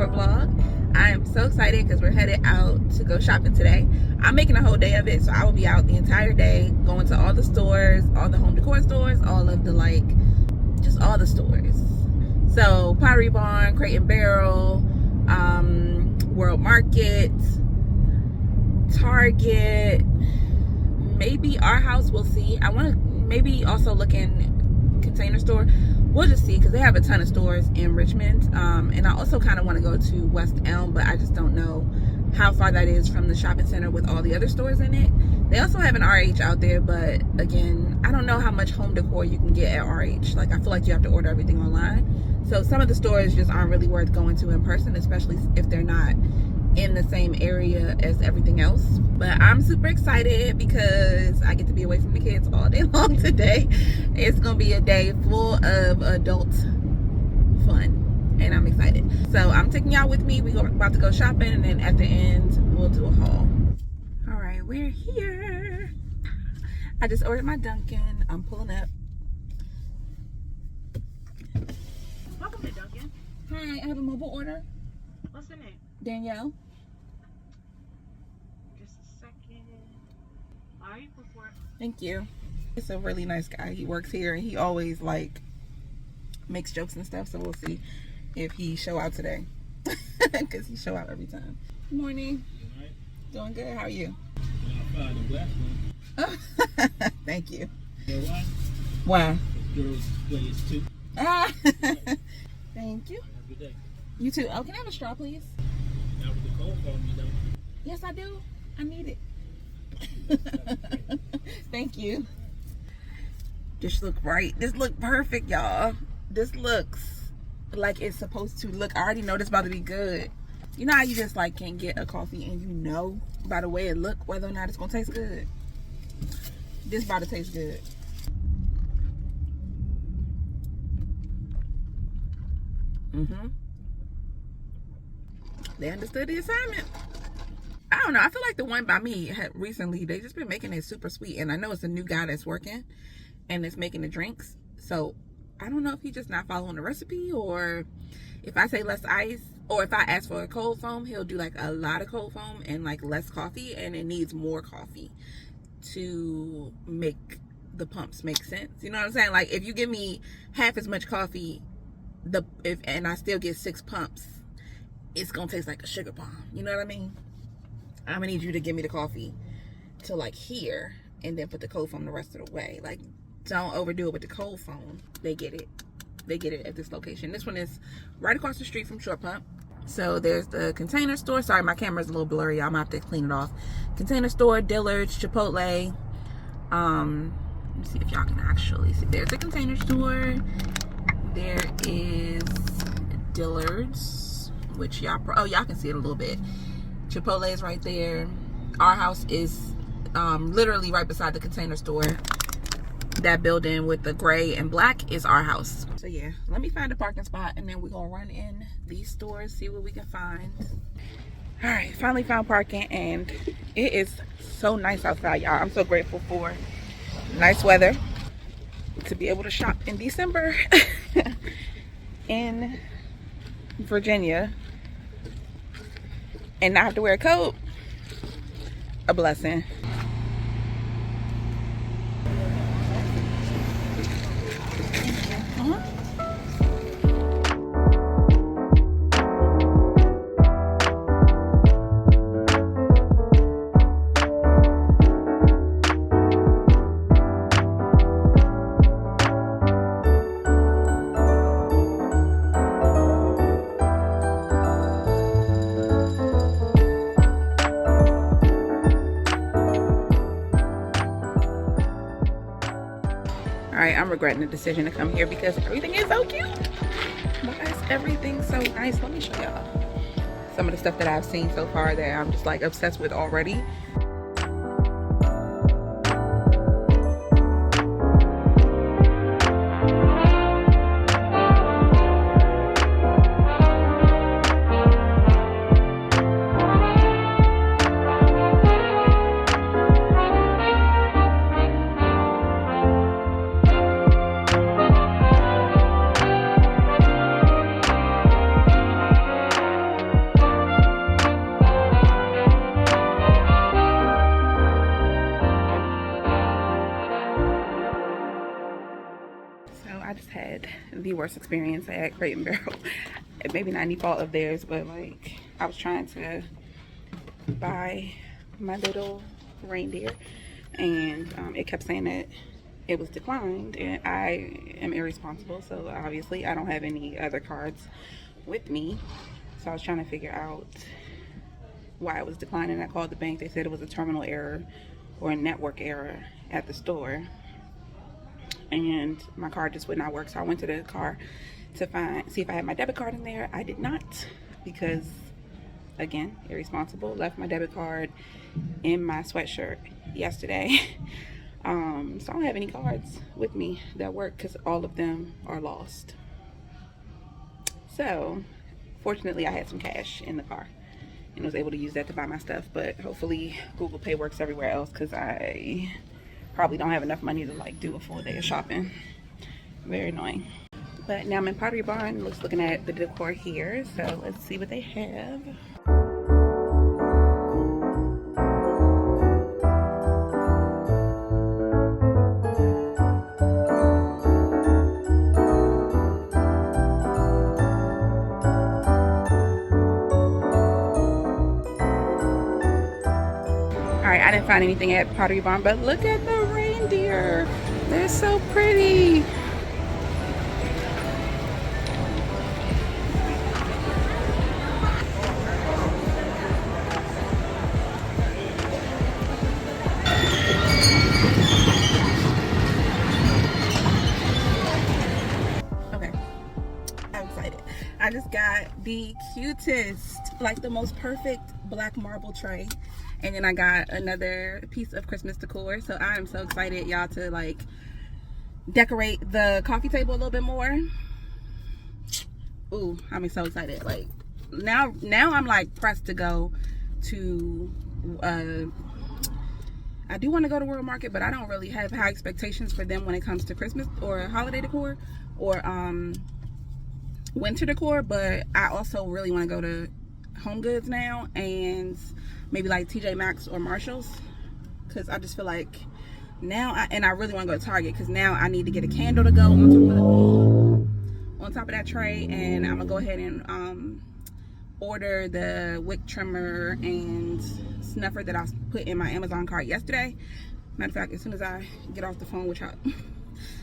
Decor vlog. I am so excited because we're headed out to go shopping today. I'm making a whole day of it, so I will be out the entire day going to all the stores, all the home decor stores, all of the just all the stores. So Pottery Barn, Crate and Barrel, World Market, Target, maybe Our House, we'll see. I want to maybe also look in Container Store. We'll just see because they have a ton of stores in Richmond, and I also kind of want to go to West Elm, but I just don't know how far that is from the shopping center with all the other stores in it. They also have an RH out there, but again, I don't know how much home decor you can get at RH. I feel like you have to order everything online, so some of the stores just aren't really worth going to in person, especially if they're not in the same area as everything else. But I'm super excited because I get to be away from the kids all day long today. It's gonna be a day full of adult fun, and I'm excited. So I'm taking y'all with me. We're about to go shopping, and then at the end we'll do a haul. All right, we're here. I just ordered my Dunkin'. I'm pulling up. Welcome to Dunkin'. Hi, I have a mobile order. What's the name? Danielle. Just a second. Alright, before. Thank you. It's a really nice guy. He works here and he always makes jokes and stuff, so we'll see if he show out today. Because he show out every time. Good morning. Right. Doing good. How are you? I'm glad one. Thank you. You know why? Why? Girls play it too. Thank you. Have a good day. You too. Oh, can I have a straw, please? Now with the cold phone, you know. Yes, I do. I need it. Thank you. This look right. This look perfect, y'all. This looks like it's supposed to look. I already know this about to be good. You know how you just can get a coffee and you know by the way it look whether or not it's gonna taste good. This about to taste good. They understood the assignment. I don't know. I feel like the one by me had recently, they just been making it super sweet. And I know it's a new guy that's working and it's making the drinks. So I don't know if he's just not following the recipe, or if I say less ice, or if I ask for a cold foam, he'll do a lot of cold foam and less coffee, and it needs more coffee to make the pumps make sense. You know what I'm saying? If you give me half as much coffee, and I still get 6 pumps, it's gonna taste like a sugar bomb. You know what I mean? I'm gonna need you to give me the coffee to here, and then put the cold foam the rest of the way. Don't overdo it with the cold foam. They get it. They get it at this location. This one is right across the street from Short Pump. So there's the Container Store. Sorry, my camera's a little blurry. I'm gonna have to clean it off. Container Store, Dillard's, Chipotle. Let me see if y'all can actually see. There's a Container Store. There is Dillard's, which y'all can see it a little bit. Chipotle is right there. Our House is literally right beside the Container Store. That building with the gray and black is Our House. So yeah, let me find a parking spot and then we're gonna run in these stores, see what we can find. All right, finally found parking, and it is so nice outside, y'all. I'm so grateful for nice weather to be able to shop in December in Virginia and not have to wear a coat. A blessing. Alright, I'm regretting the decision to come here because everything is so cute. Why is everything so nice? Let me show y'all some of the stuff that I've seen so far that I'm just obsessed with already. worst experience at Crate and Barrel. Maybe not any fault of theirs, but like I was trying to buy my little reindeer, and it kept saying that it was declined, and I am irresponsible, so obviously I don't have any other cards with me. So I was trying to figure out why it was declining. I called the bank. They said it was a terminal error or a network error at the store, and my card just would not work. So I went to the car to see if I had my debit card in there. I did not, because again, irresponsible. Left my debit card in my sweatshirt yesterday. So I don't have any cards with me that work because all of them are lost. So fortunately I had some cash in the car and was able to use that to buy my stuff, but hopefully Google Pay works everywhere else, because I probably don't have enough money to like do a full day of shopping. Very annoying. But now I'm in Pottery Barn, looking at the decor here, so let's see what they have. I didn't find anything at Pottery Barn, but look at the reindeer. They're so pretty. Okay, I'm excited. I just got the cutest, like the most perfect black marble tray. And then I got another piece of Christmas decor. So I am so excited, y'all, to like decorate the coffee table a little bit more. Ooh, I'm so excited. Like now I'm like pressed to go to I do want to go to World Market, but I don't really have high expectations for them when it comes to Christmas or holiday decor or winter decor. But I also really want to go to Home Goods now, and maybe like TJ Maxx or Marshalls, because I just feel like now I really want to go to Target, because now I need to get a candle to go on top of that tray, and I'm gonna go ahead and order the wick trimmer and snuffer that I put in my Amazon cart yesterday. Matter of fact, as soon as I get off the phone,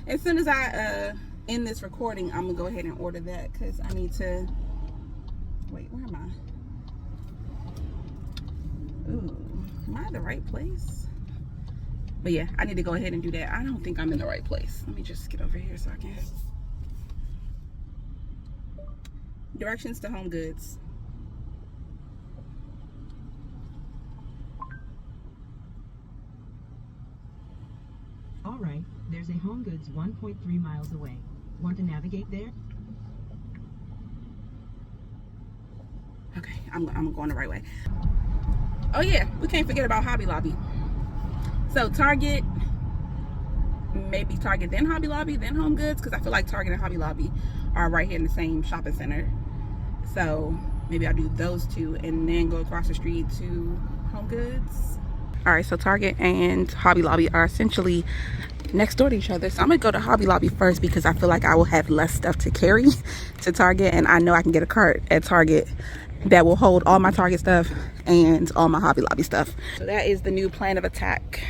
as soon as I end this recording, I'm gonna go ahead and order that, because I need to wait, where am I? Ooh, am I in the right place? But yeah, I need to go ahead and do that. I don't think I'm in the right place. Let me just get over here so I can. Directions to Home Goods. All right, there's a Home Goods 1.3 miles away. Want to navigate there? Okay, I'm going the right way. Oh yeah, we can't forget about Hobby Lobby. So Target, maybe Target then Hobby Lobby then Home Goods, because I feel like Target and Hobby Lobby are right here in the same shopping center. So maybe I'll do those two and then go across the street to Home Goods. All right, so Target and Hobby Lobby are essentially next door to each other. So I'm gonna go to Hobby Lobby first, because I feel like I will have less stuff to carry to Target, and I know I can get a cart at Target that will hold all my Target stuff and all my Hobby Lobby stuff. So that is the new plan of attack.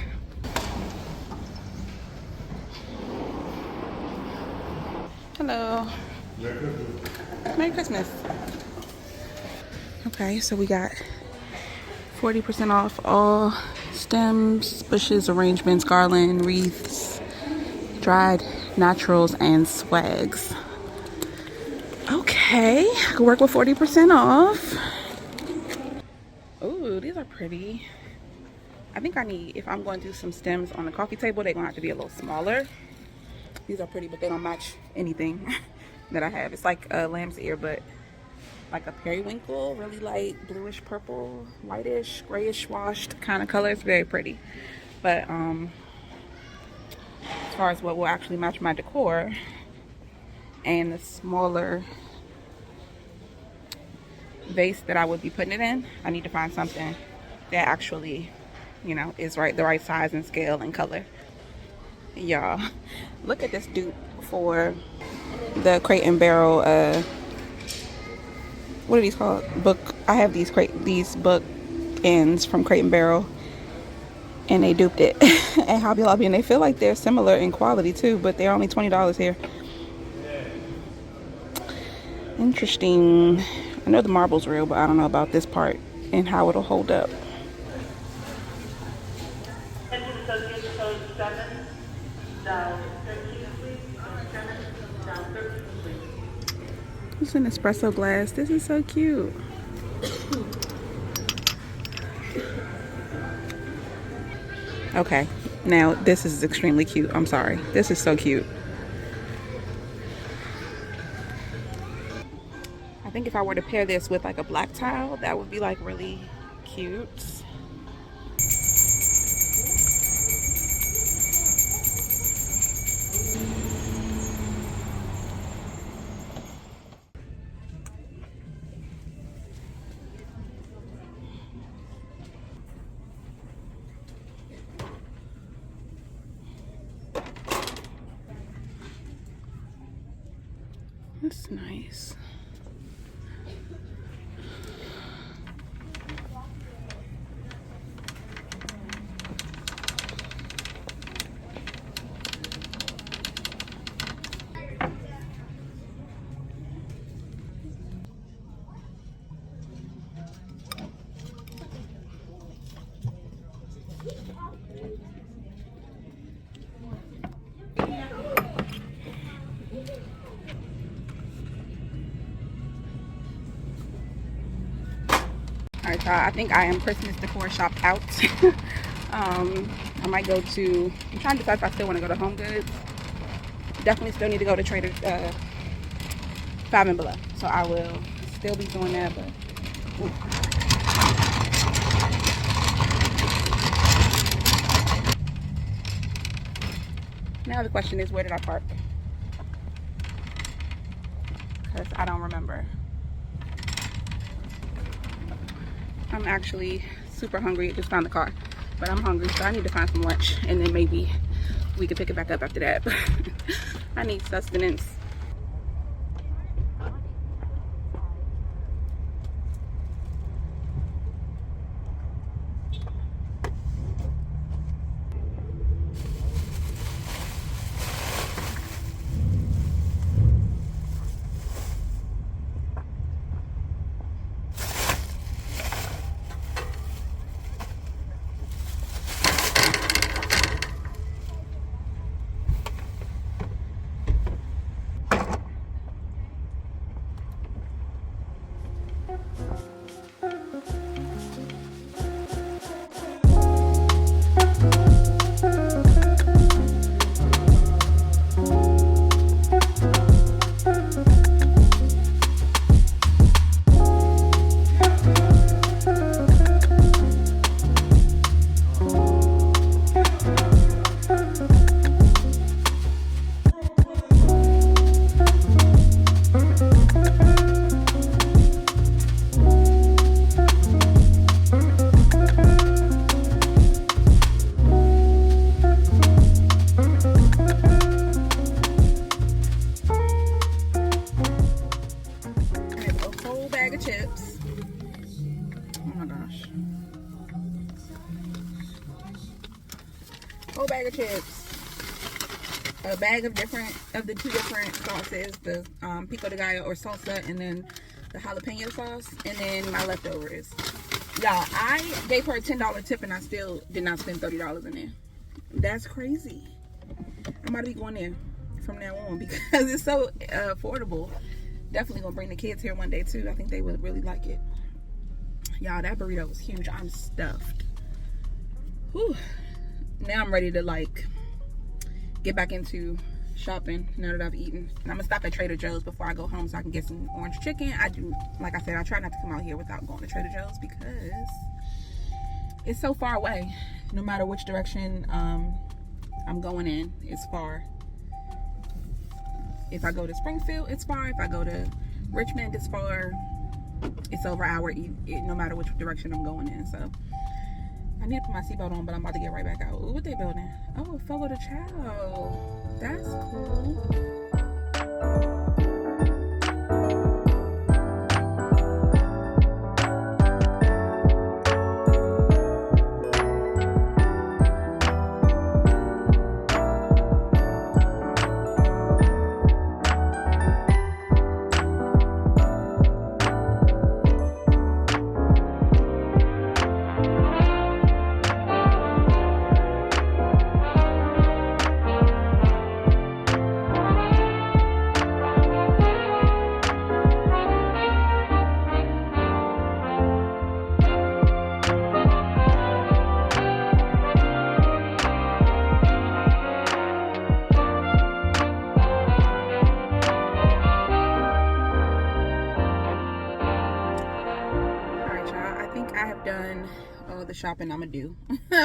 Hello. Merry Christmas. Okay, so we got 40% off all stems, bushes, arrangements, garland, wreaths, dried naturals, and swags. Okay, I can work with 40% off. Ooh, these are pretty. I think I need, if I'm going to do some stems on the coffee table, they're gonna have to be a little smaller. These are pretty, but they don't match anything that I have. It's like a lamb's ear, but like a periwinkle, really light bluish purple, whitish, grayish washed kind of color. It's very pretty. But as far as what will actually match my decor and the smaller vase that I would be putting it in, I need to find something that actually, you know, is right, the right size and scale and color. Y'all, look at this dupe for the Crate and Barrel, what are these called? I have these book ends from Crate and Barrel, and they duped it at Hobby Lobby, and they feel like they're similar in quality too, but they're only $20 here. Interesting. I know the marble's real, but I don't know about this part and how it'll hold up. It's an espresso glass. This is so cute. Okay, now this is extremely cute. I'm sorry. This is so cute. I think if I were to pair this with like a black tile, that would be like really cute. That's nice. Alright, y'all, I think I am Christmas decor shopped out. I might go to, I'm trying to decide if I still want to go to Home Goods. Definitely still need to go to Trader 5 and Below. So I will still be doing that, but now the question is, where did I park? Because I don't remember. I'm actually super hungry. Just found the car, but I'm hungry, so I need to find some lunch, and then maybe we can pick it back up after that. But I need sustenance. Chips. Oh my gosh. Whole bag of chips. A bag of the two different sauces, the pico de gallo or salsa, and then the jalapeno sauce, and then my leftovers. Y'all, I gave her a $10 tip and I still did not spend $30 in there. That's crazy. I'm about to be going there from now on because it's so affordable. Definitely gonna bring the kids here one day too. I think they would really like it. Y'all, that burrito was huge. I'm stuffed. Whew. Now I'm ready to like get back into shopping now that I've eaten. And I'm gonna stop at Trader Joe's before I go home so I can get some orange chicken. I do, like I said, I try not to come out here without going to Trader Joe's because it's so far away. No matter which direction I'm going in, it's far. If I go to Springfield, it's far. If I go to Richmond, it's far. It's over an hour, no matter which direction I'm going in. So I need to put my seatbelt on, but I'm about to get right back out. Ooh, what they building? Oh, follow the child. That's cool. Done all the shopping I'm gonna do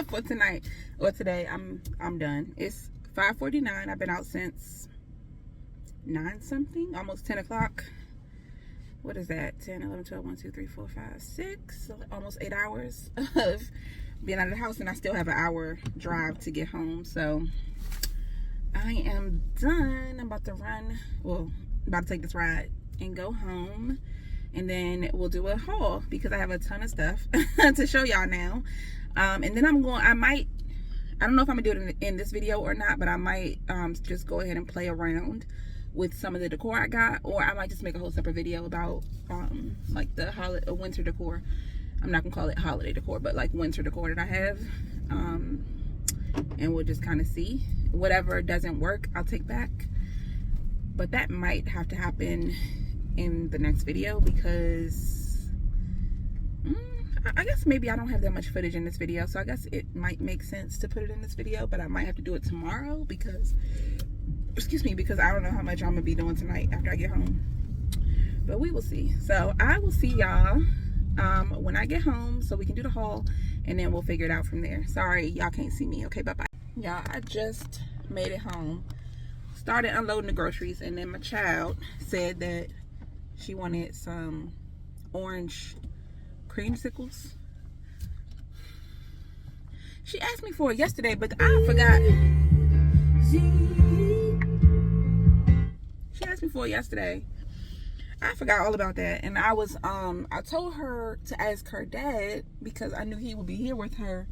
for tonight or today. I'm done. It's 5:49. I've been out since 9 something, almost 10 o'clock. What is that? 10, 11, 12, 1, 2, 3, 4, 5, 6, almost 8 hours of being out of the house, and I still have an hour drive to get home. So I am done. I'm about to run, well, about to take this ride and go home. And then we'll do a haul because I have a ton of stuff to show y'all now. And then I don't know if I'm gonna do it in this video or not, but I might just go ahead and play around with some of the decor I got, or I might just make a whole separate video about like the winter decor. I'm not gonna call it holiday decor, but like winter decor that I have. And we'll just kind of see. Whatever doesn't work, I'll take back. But that might have to happen in the next video because I guess maybe I don't have that much footage in this video, so I guess it might make sense to put it in this video, but I might have to do it tomorrow because I don't know how much I'm gonna be doing tonight after I get home, but we will see. So I will see y'all when I get home so we can do the haul, and then we'll figure it out from there. Sorry y'all can't see me. Okay, bye bye. Y'all, I just made it home, started unloading the groceries, and then my child said that she wanted some orange creamsicles. She asked me for it yesterday, but I forgot. She asked me for it yesterday. I forgot all about that. And I was, I told her to ask her dad because I knew he would be here with her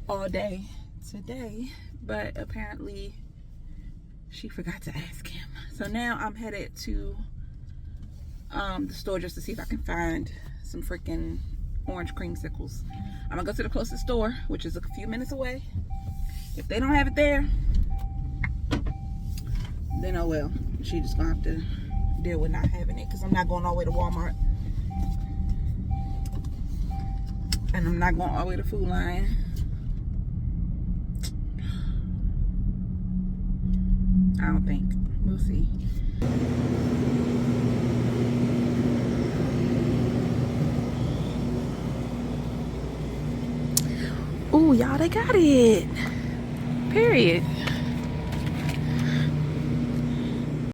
all day today. But apparently she forgot to ask him. So now I'm headed to the store just to see if I can find some freaking orange creamsicles. I'm gonna go to the closest store, which is a few minutes away. If they don't have it there, then oh well. She just gonna have to deal with not having it because I'm not going all the way to Walmart, and I'm not going all the way to Food Lion. I don't think. We'll see. Oh, y'all, they got it. Period.